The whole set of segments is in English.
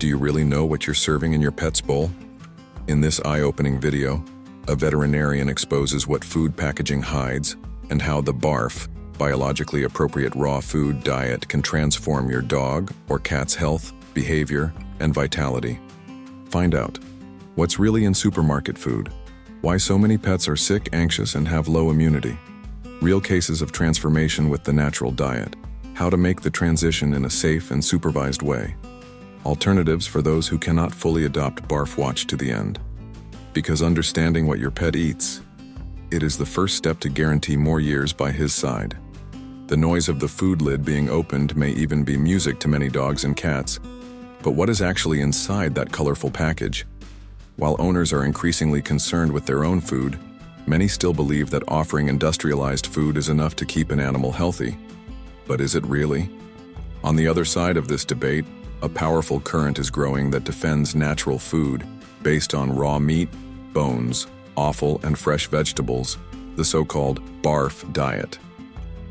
Do you really know what you're serving in your pet's bowl? In this eye-opening video, a veterinarian exposes what food packaging hides and how the BARF, biologically appropriate raw food diet, can transform your dog or cat's health, behavior, and vitality. Find out what's really in supermarket food, why so many pets are sick, anxious, and have low immunity, real cases of transformation with the natural diet, how to make the transition in a safe and supervised way, alternatives for those who cannot fully adopt BARF. Watch to the end. Because understanding what your pet eats, it is the first step to guarantee more years by his side. The noise of the food lid being opened may even be music to many dogs and cats, but what is actually inside that colorful package? While owners are increasingly concerned with their own food, many still believe that offering industrialized food is enough to keep an animal healthy. But is it really? On the other side of this debate, a powerful current is growing that defends natural food based on raw meat, bones, offal, and fresh vegetables, the so-called BARF diet.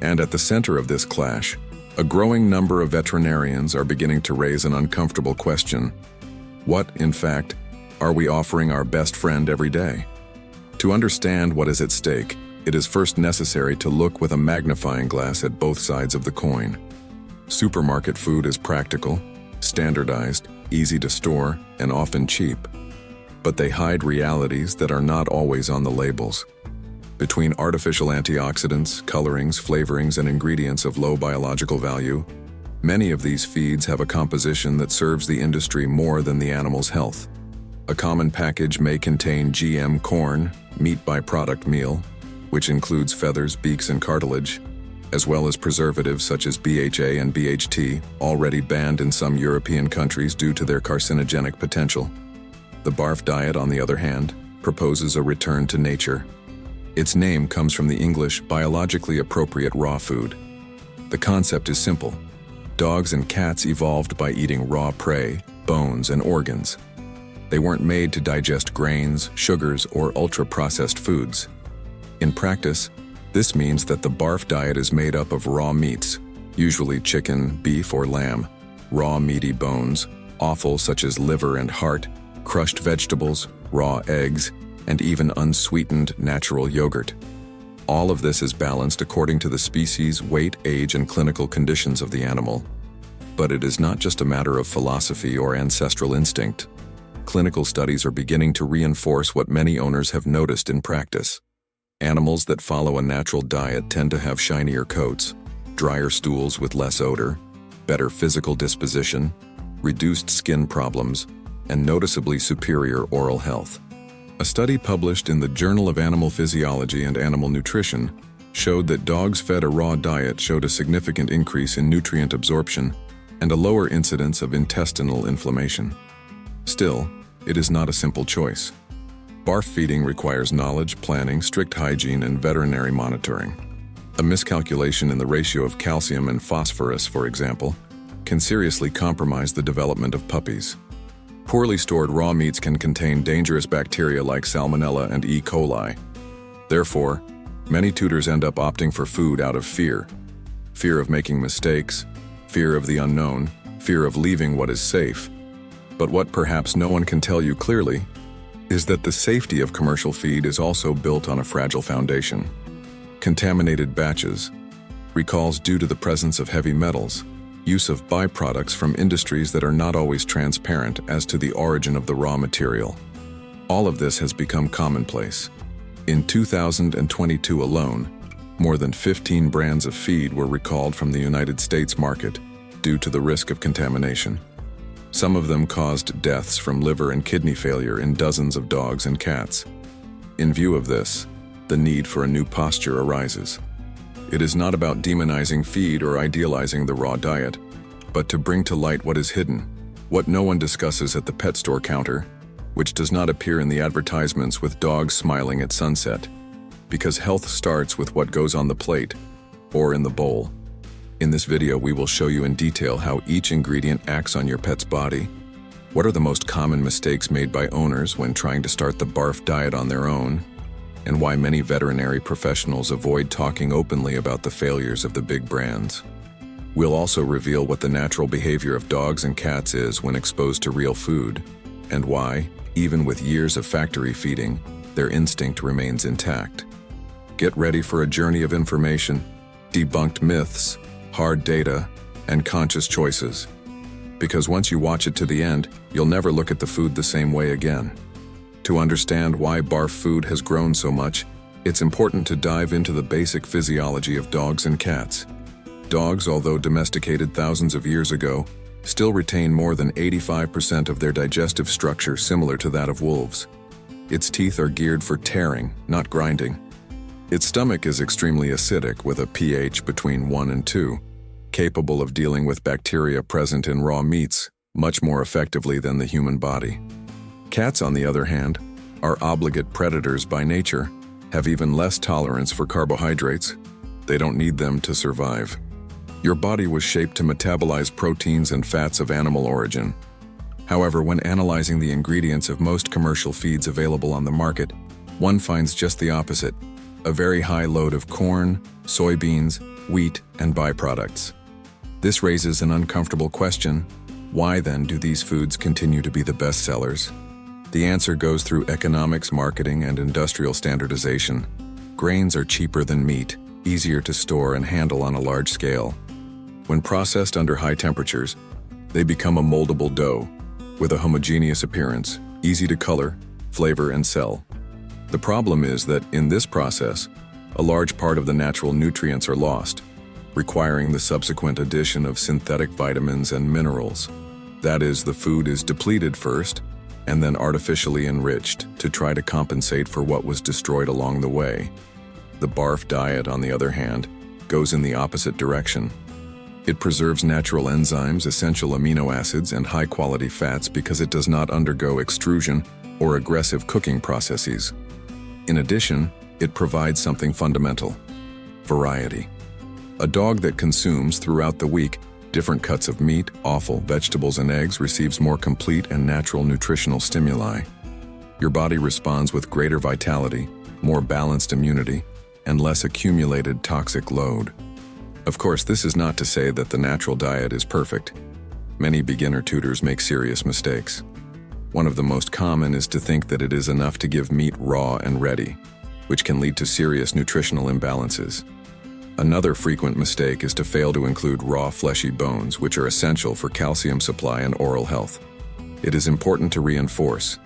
And at the center of this clash, a growing number of veterinarians are beginning to raise an uncomfortable question. What, in fact, are we offering our best friend every day? To understand what is at stake, it is first necessary to look with a magnifying glass at both sides of the coin. Supermarket food is practical, standardized, easy to store, and often cheap. But they hide realities that are not always on the labels. Between artificial antioxidants, colorings, flavorings, and ingredients of low biological value, many of these feeds have a composition that serves the industry more than the animal's health. A common package may contain GM corn, meat byproduct meal, which includes feathers, beaks, and cartilage, as well as preservatives such as BHA and BHT, already banned in some European countries due to their carcinogenic potential. The BARF diet, on the other hand, proposes a return to nature. Its name comes from the English biologically appropriate raw food. The concept is simple. Dogs and cats evolved by eating raw prey, bones, and organs. They weren't made to digest grains, sugars, or ultra-processed foods. In practice, this means that the BARF diet is made up of raw meats, usually chicken, beef, or lamb, raw meaty bones, offal such as liver and heart, crushed vegetables, raw eggs, and even unsweetened natural yogurt. All of this is balanced according to the species, weight, age, and clinical conditions of the animal. But it is not just a matter of philosophy or ancestral instinct. Clinical studies are beginning to reinforce what many owners have noticed in practice. Animals that follow a natural diet tend to have shinier coats, drier stools with less odor, better physical disposition, reduced skin problems, and noticeably superior oral health. A study published in the Journal of Animal Physiology and Animal Nutrition showed that dogs fed a raw diet showed a significant increase in nutrient absorption and a lower incidence of intestinal inflammation. Still, it is not a simple choice. BARF feeding requires knowledge, planning, strict hygiene, and veterinary monitoring. A miscalculation in the ratio of calcium and phosphorus, for example, can seriously compromise the development of puppies. Poorly stored raw meats can contain dangerous bacteria like Salmonella and E. coli. Therefore, many tutors end up opting for food out of fear. Fear of making mistakes, fear of the unknown, fear of leaving what is safe. But what perhaps no one can tell you clearly is that the safety of commercial feed is also built on a fragile foundation. Contaminated batches, recalls due to the presence of heavy metals, use of byproducts from industries that are not always transparent as to the origin of the raw material. All of this has become commonplace. In 2022 alone, more than 15 brands of feed were recalled from the United States market due to the risk of contamination. Some of them caused deaths from liver and kidney failure in dozens of dogs and cats. In view of this, the need for a new posture arises. It is not about demonizing feed or idealizing the raw diet, but to bring to light what is hidden, what no one discusses at the pet store counter, which does not appear in the advertisements with dogs smiling at sunset, because health starts with what goes on the plate or in the bowl. In this video, we will show you in detail how each ingredient acts on your pet's body, what are the most common mistakes made by owners when trying to start the BARF diet on their own, and why many veterinary professionals avoid talking openly about the failures of the big brands. We'll also reveal what the natural behavior of dogs and cats is when exposed to real food, and why, even with years of factory feeding, their instinct remains intact. Get ready for a journey of information, debunked myths, hard data, and conscious choices. Because once you watch it to the end, you'll never look at the food the same way again. To understand why BARF food has grown so much, it's important to dive into the basic physiology of dogs and cats. Dogs, although domesticated thousands of years ago, still retain more than 85% of their digestive structure similar to that of wolves. Its teeth are geared for tearing, not grinding. Its stomach is extremely acidic with a pH between 1 and 2, capable of dealing with bacteria present in raw meats much more effectively than the human body. Cats, on the other hand, are obligate predators by nature, have even less tolerance for carbohydrates. They don't need them to survive. Your body was shaped to metabolize proteins and fats of animal origin. However, when analyzing the ingredients of most commercial feeds available on the market, one finds just the opposite: a very high load of corn, soybeans, wheat, and byproducts. This raises an uncomfortable question: why then do these foods continue to be the best sellers? The answer goes through economics, marketing, and industrial standardization. Grains are cheaper than meat, easier to store and handle on a large scale. When processed under high temperatures, they become a moldable dough, with a homogeneous appearance, easy to color, flavor, and sell. The problem is that in this process, a large part of the natural nutrients are lost, requiring the subsequent addition of synthetic vitamins and minerals. That is, the food is depleted first, and then artificially enriched to try to compensate for what was destroyed along the way. The BARF diet, on the other hand, goes in the opposite direction. It preserves natural enzymes, essential amino acids, and high-quality fats because it does not undergo extrusion or aggressive cooking processes. In addition, it provides something fundamental: variety. A dog that consumes, throughout the week, different cuts of meat, offal, vegetables, and eggs receives more complete and natural nutritional stimuli. Your body responds with greater vitality, more balanced immunity, and less accumulated toxic load. Of course, this is not to say that the natural diet is perfect. Many beginner tutors make serious mistakes. One of the most common is to think that it is enough to give meat raw and ready, which can lead to serious nutritional imbalances. Another frequent mistake is to fail to include raw fleshy bones, which are essential for calcium supply and oral health. It is important to reinforce: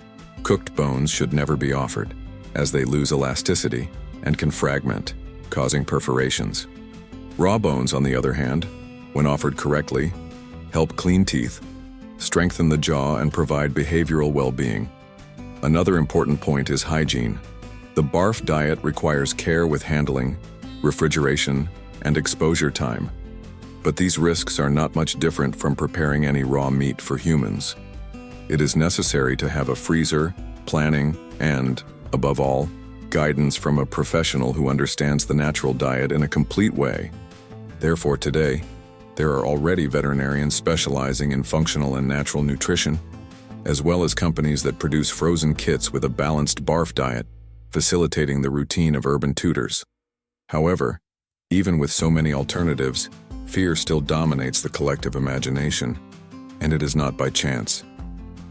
cooked bones should never be offered, as they lose elasticity and can fragment, causing perforations. Raw bones, on the other hand, when offered correctly, help clean teeth, strengthen the jaw, and provide behavioral well-being. Another important point is hygiene. The BARF diet requires care with handling, refrigeration, and exposure time. But these risks are not much different from preparing any raw meat for humans. It is necessary to have a freezer, planning, and, above all, guidance from a professional who understands the natural diet in a complete way. Therefore, today, there are already veterinarians specializing in functional and natural nutrition, as well as companies that produce frozen kits with a balanced BARF diet, facilitating the routine of urban tutors. However, even with so many alternatives, fear still dominates the collective imagination, and it is not by chance.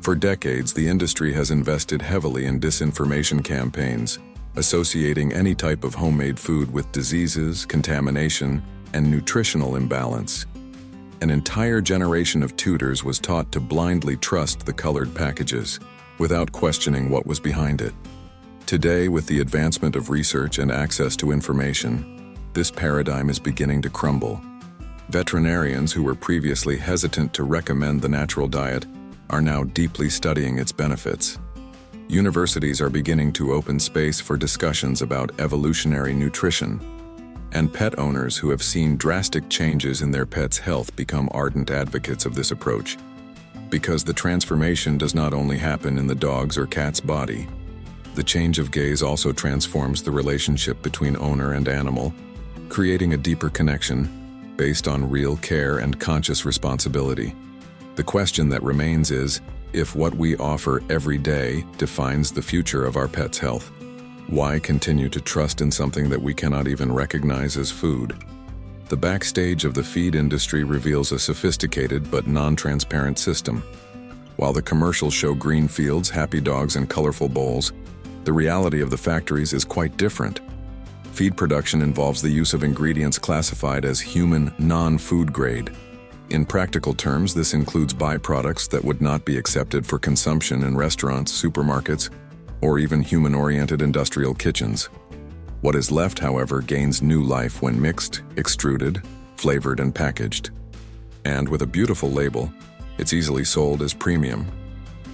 For decades, the industry has invested heavily in disinformation campaigns, associating any type of homemade food with diseases, contamination, and nutritional imbalance. An entire generation of tutors was taught to blindly trust the colored packages, without questioning what was behind it. Today, with the advancement of research and access to information, this paradigm is beginning to crumble. Veterinarians who were previously hesitant to recommend the natural diet are now deeply studying its benefits. Universities are beginning to open space for discussions about evolutionary nutrition, and pet owners who have seen drastic changes in their pet's health become ardent advocates of this approach. Because the transformation does not only happen in the dog's or cat's body, the change of gaze also transforms the relationship between owner and animal, creating a deeper connection based on real care and conscious responsibility. The question that remains is, if what we offer every day defines the future of our pet's health, why continue to trust in something that we cannot even recognize as food? The backstage of the feed industry reveals a sophisticated but non-transparent system. While the commercials show green fields, happy dogs, and colorful bowls, the reality of the factories is quite different. Feed production involves the use of ingredients classified as human, non-food grade. In practical terms, this includes byproducts that would not be accepted for consumption in restaurants, supermarkets, or even human-oriented industrial kitchens. What is left, however, gains new life when mixed, extruded, flavored, and packaged. And with a beautiful label, it's easily sold as premium.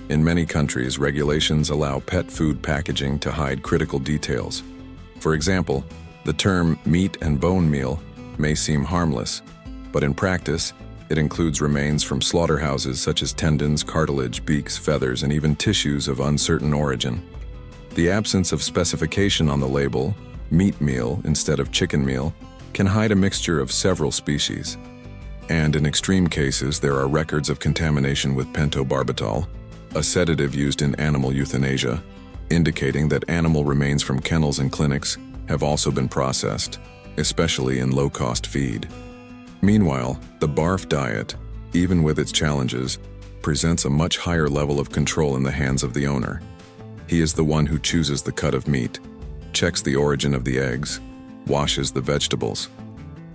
In many countries, regulations allow pet food packaging to hide critical details. For example, the term meat and bone meal may seem harmless, but in practice, it includes remains from slaughterhouses such as tendons, cartilage, beaks, feathers, and even tissues of uncertain origin. The absence of specification on the label, meat meal instead of chicken meal, can hide a mixture of several species. And in extreme cases, there are records of contamination with pentobarbital, a sedative used in animal euthanasia, indicating that animal remains from kennels and clinics have also been processed, especially in low-cost feed. Meanwhile, the BARF diet, even with its challenges, presents a much higher level of control in the hands of the owner. He is the one who chooses the cut of meat, checks the origin of the eggs, washes the vegetables.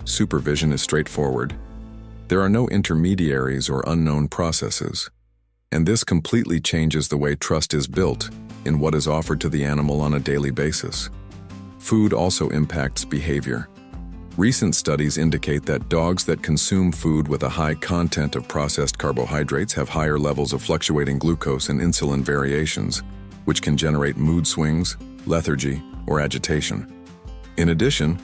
Supervision is straightforward. There are no intermediaries or unknown processes. And this completely changes the way trust is built in what is offered to the animal on a daily basis. Food also impacts behavior. Recent studies indicate that dogs that consume food with a high content of processed carbohydrates have higher levels of fluctuating glucose and insulin variations, which can generate mood swings, lethargy, or agitation. In addition,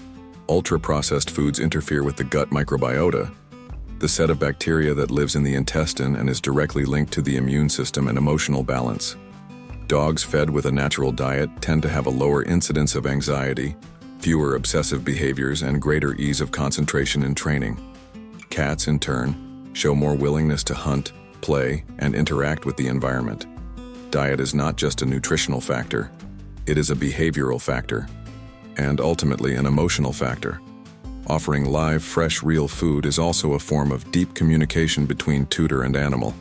ultra-processed foods interfere with the gut microbiota, the set of bacteria that lives in the intestine and is directly linked to the immune system and emotional balance. Dogs fed with a natural diet tend to have a lower incidence of anxiety, fewer obsessive behaviors, and greater ease of concentration in training. Cats, in turn, show more willingness to hunt, play, and interact with the environment. Diet is not just a nutritional factor, it is a behavioral factor, and ultimately an emotional factor. Offering live, fresh, real food is also a form of deep communication between tutor and animal.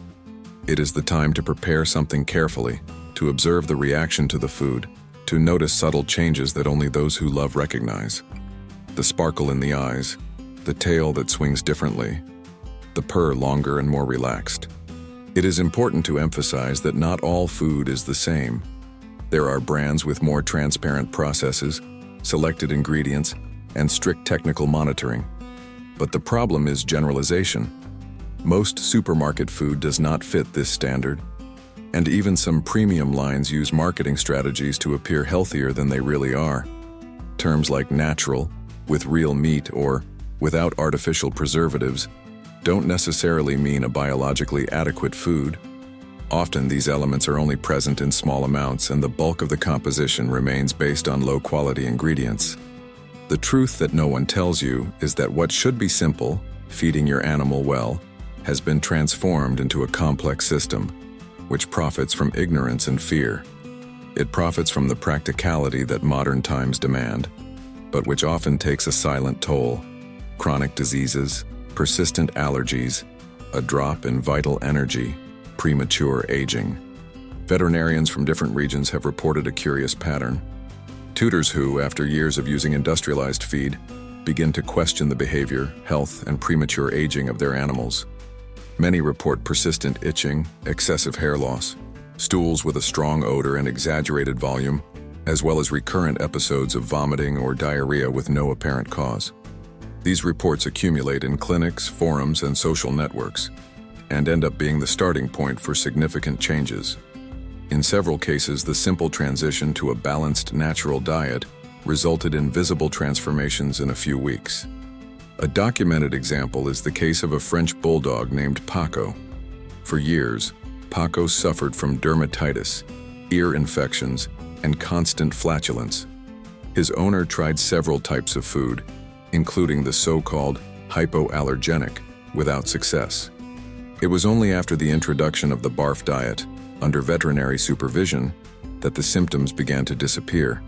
It is the time to prepare something carefully, to observe the reaction to the food, to notice subtle changes that only those who love recognize. The sparkle in the eyes, the tail that swings differently, the purr longer and more relaxed. It is important to emphasize that not all food is the same. There are brands with more transparent processes, selected ingredients, and strict technical monitoring. But the problem is generalization. Most supermarket food does not fit this standard, and even some premium lines use marketing strategies to appear healthier than they really are. Terms like natural, with real meat, or without artificial preservatives don't necessarily mean a biologically adequate food. Often these elements are only present in small amounts, and the bulk of the composition remains based on low-quality ingredients. The truth that no one tells you is that what should be simple, feeding your animal well, has been transformed into a complex system, which profits from ignorance and fear. It profits from the practicality that modern times demand, but which often takes a silent toll: chronic diseases, persistent allergies, a drop in vital energy, premature aging. Veterinarians from different regions have reported a curious pattern. Tutors who, after years of using industrialized feed, begin to question the behavior, health, and premature aging of their animals. Many report persistent itching, excessive hair loss, stools with a strong odor and exaggerated volume, as well as recurrent episodes of vomiting or diarrhea with no apparent cause. These reports accumulate in clinics, forums, and social networks, and end up being the starting point for significant changes. In several cases, the simple transition to a balanced, natural diet resulted in visible transformations in a few weeks. A documented example is the case of a French bulldog named Paco. For years, Paco suffered from dermatitis, ear infections, and constant flatulence. His owner tried several types of food, including the so-called hypoallergenic, without success. It was only after the introduction of the BARF diet, under veterinary supervision, that the symptoms began to disappear.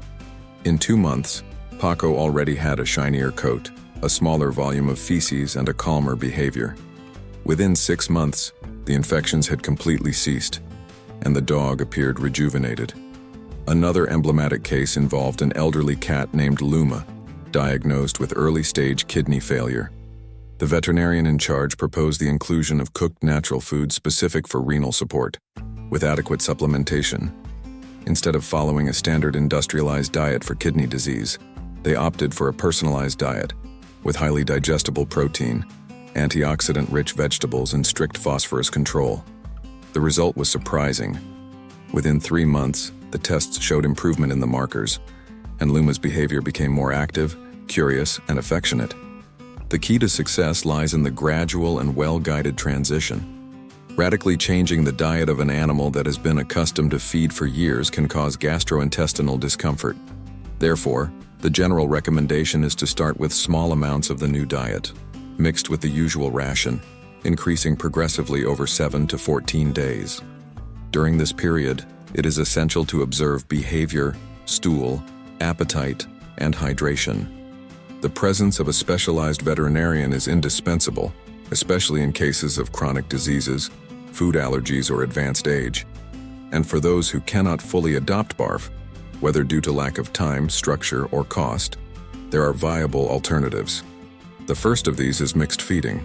In 2 months, Paco already had a shinier coat, a smaller volume of feces, and a calmer behavior. Within 6 months, the infections had completely ceased, and the dog appeared rejuvenated. Another emblematic case involved an elderly cat named Luma, diagnosed with early-stage kidney failure. The veterinarian in charge proposed the inclusion of cooked natural foods specific for renal support, with adequate supplementation. Instead of following a standard industrialized diet for kidney disease, they opted for a personalized diet, with highly digestible protein, antioxidant-rich vegetables, and strict phosphorus control. The result was surprising. Within 3 months, the tests showed improvement in the markers, and Luma's behavior became more active, curious, and affectionate. The key to success lies in the gradual and well-guided transition. Radically changing the diet of an animal that has been accustomed to feed for years can cause gastrointestinal discomfort. Therefore, the general recommendation is to start with small amounts of the new diet, mixed with the usual ration, increasing progressively over 7 to 14 days. During this period, it is essential to observe behavior, stool, appetite, and hydration. The presence of a specialized veterinarian is indispensable, especially in cases of chronic diseases, food allergies, or advanced age. And for those who cannot fully adopt BARF, whether due to lack of time, structure, or cost, there are viable alternatives. The first of these is mixed feeding,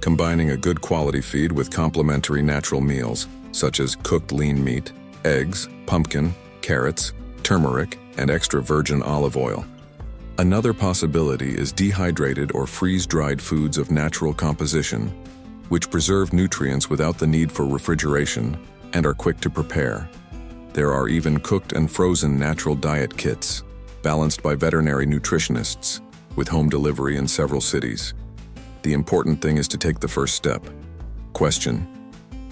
combining a good quality feed with complementary natural meals, such as cooked lean meat, eggs, pumpkin, carrots, turmeric, and extra virgin olive oil. Another possibility is dehydrated or freeze-dried foods of natural composition, which preserve nutrients without the need for refrigeration and are quick to prepare. There are even cooked and frozen natural diet kits, balanced by veterinary nutritionists, with home delivery in several cities. The important thing is to take the first step. Question: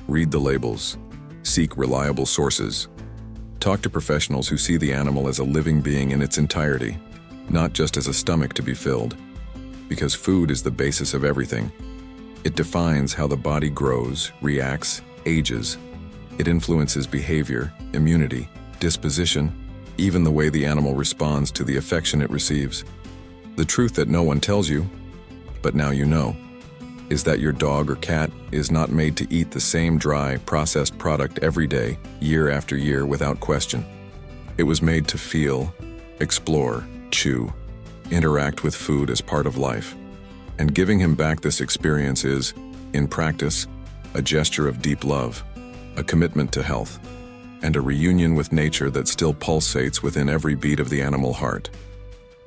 read the labels. Seek reliable sources. Talk to professionals who see the animal as a living being in its entirety, not just as a stomach to be filled. Because food is the basis of everything. It defines how the body grows, reacts, ages. It influences behavior, immunity, disposition, even the way the animal responds to the affection it receives. The truth that no one tells you, but now you know, is that your dog or cat is not made to eat the same dry, processed product every day, year after year, without question. It was made to feel, explore, chew, interact with food as part of life. And giving him back this experience is, in practice, a gesture of deep love, a commitment to health, and a reunion with nature that still pulsates within every beat of the animal heart.